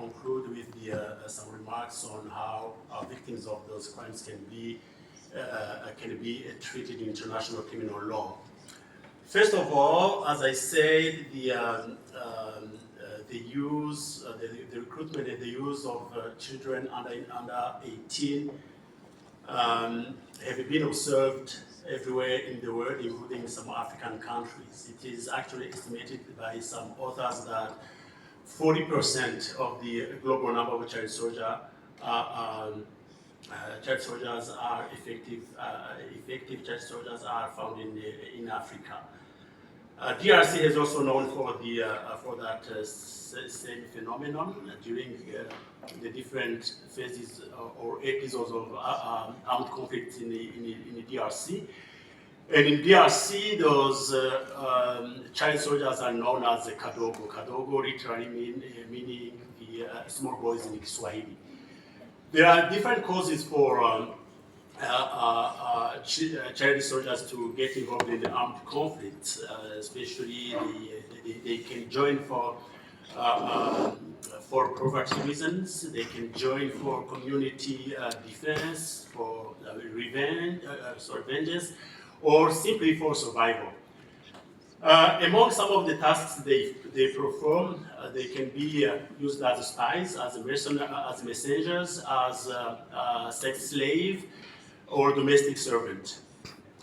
conclude with some remarks on how victims of those crimes can be treated in international criminal law. First of all, as I said, the recruitment and the use of children under 18 have been observed everywhere in the world, including some African countries. It is actually estimated by some authors that 40% of the global number of child soldiers are effective child soldiers are found in Africa. DRC is also known for that same phenomenon during the different phases or episodes of armed conflicts in the DRC. And in DRC, those child soldiers are known as the Kadogo. Kadogo literally meaning the small boys in Kiswahili. There are different causes for child soldiers to get involved in the armed conflicts, especially they can join for poverty reasons, they can join for community defense, for vengeance, or simply for survival. Among some of the tasks they perform, they can be used as spies, as messengers, as sex slave, or domestic servant.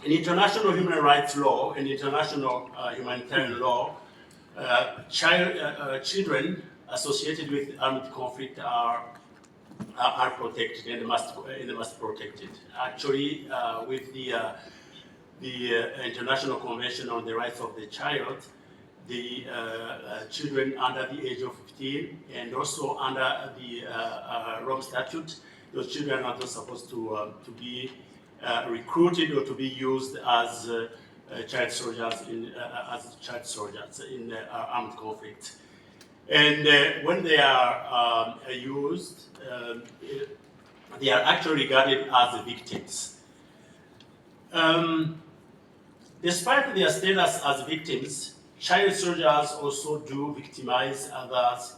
In international human rights law and international humanitarian law, children associated with armed conflict are protected and must be protected. Actually, with the International Convention on the Rights of the Child, the children under the age of 15 and also under the Rome Statute, those children are not supposed to be recruited or to be used as child soldiers in armed conflict. And when they are used, they are actually regarded as victims. Despite their status as victims, child soldiers also do victimize others.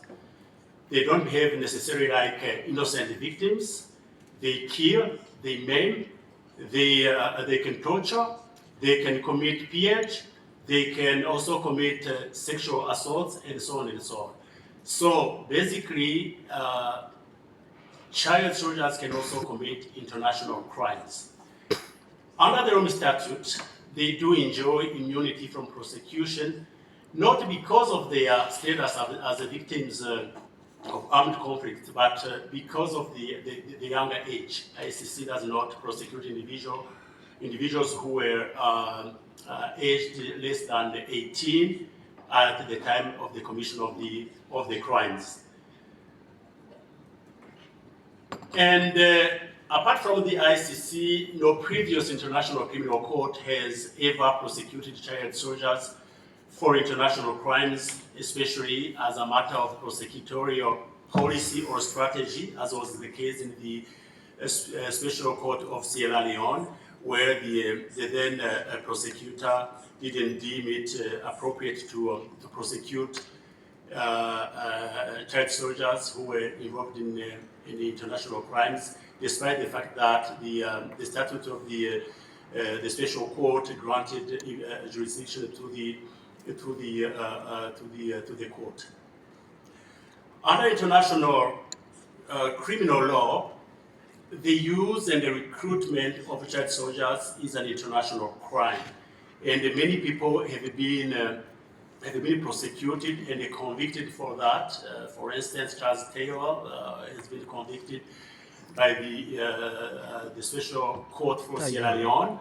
They don't behave necessarily like innocent victims. They kill, they maim, they can torture, they can commit pillage, they can also commit sexual assaults, and so on and so on. So basically, child soldiers can also commit international crimes. Under the Rome Statute, they do enjoy immunity from prosecution, not because of their status as victims of armed conflict, but because of the younger age. ICC does not prosecute individuals who were aged less than 18 at the time of the commission of the crimes. And apart from the ICC, no previous international criminal court has ever prosecuted child soldiers for international crimes, especially as a matter of prosecutorial policy or strategy, as was the case in the Special Court of Sierra Leone, where the then prosecutor didn't deem it appropriate to prosecute child soldiers who were involved in the international crimes, despite the fact that the statute of the Special Court granted jurisdiction to the court. Under international criminal law, the use and the recruitment of child soldiers is an international crime, and many people have been prosecuted and convicted for that. For instance, Charles Taylor has been convicted by the Special Court for Sierra Leone,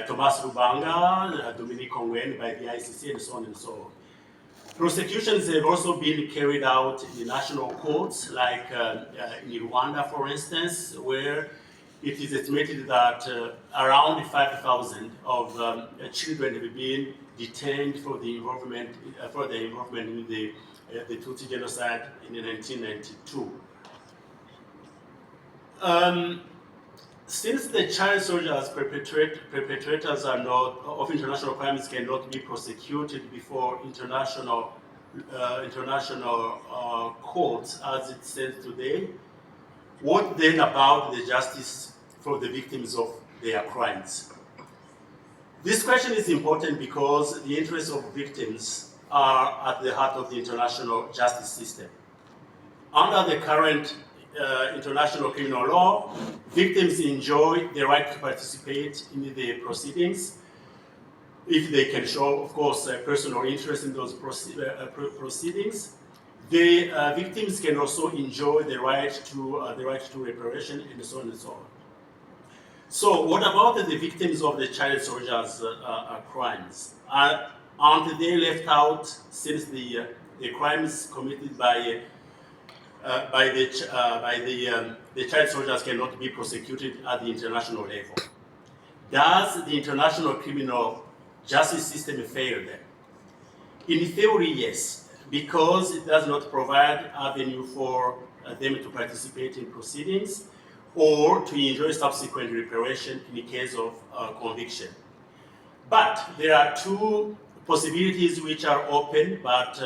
Thomas Lubanga, Dominique Ongwen by the ICC, and so on and so on. Prosecutions have also been carried out in the national courts, like in Rwanda, for instance, where it is estimated that around 5,000 of children have been detained for the involvement in the Tutsi genocide in 1992. Since the child soldiers perpetrators are not of international crimes cannot be prosecuted before international court as it stands today, what then about the justice for the victims of their crimes? This question is important because the interests of victims are at the heart of the international justice system. Under the current international criminal law, victims enjoy the right to participate in the proceedings if they can show, of course, a personal interest in those proceedings. The victims can also enjoy the right to reparation, and so on and so on. So, what about the victims of the child soldiers' crimes? Aren't they left out since the crimes committed by the child soldiers cannot be prosecuted at the international level? Does the international criminal justice system fail them? In theory, yes, because it does not provide avenue for them to participate in proceedings or to enjoy subsequent reparation in the case of conviction. But there are two possibilities which are open, but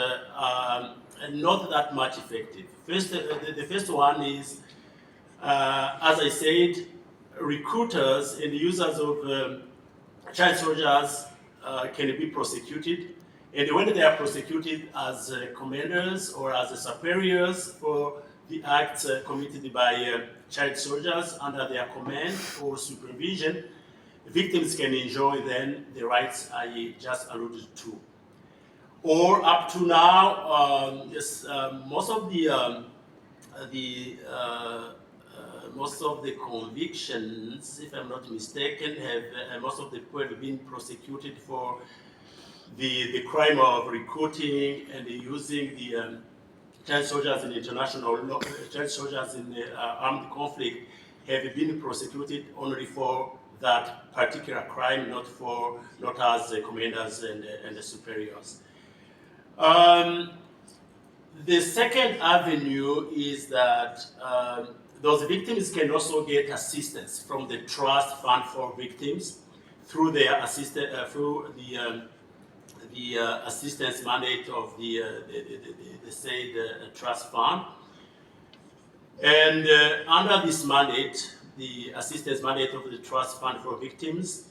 not that much effective. First, the first one is, as I said, recruiters and users of child soldiers can be prosecuted, and when they are prosecuted as commanders or as superiors for the acts committed by child soldiers under their command or supervision, victims can enjoy then the rights I just alluded to. Or up to now, most of the convictions, if I'm not mistaken, have most of the people have been prosecuted for the crime of recruiting and using the child soldiers in international law, child soldiers in the armed conflict have been prosecuted only for that particular crime, not as commanders and the superiors. The second avenue is that those victims can also get assistance from the trust fund for victims through their the assistance mandate of the said trust fund. And under this mandate, the assistance mandate of the trust fund for victims,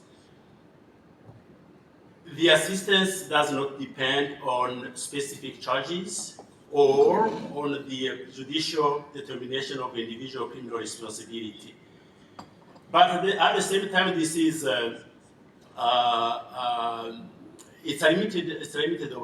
the assistance does not depend on specific charges or on the judicial determination of individual criminal responsibility. But at the same time, this is it's a limited option.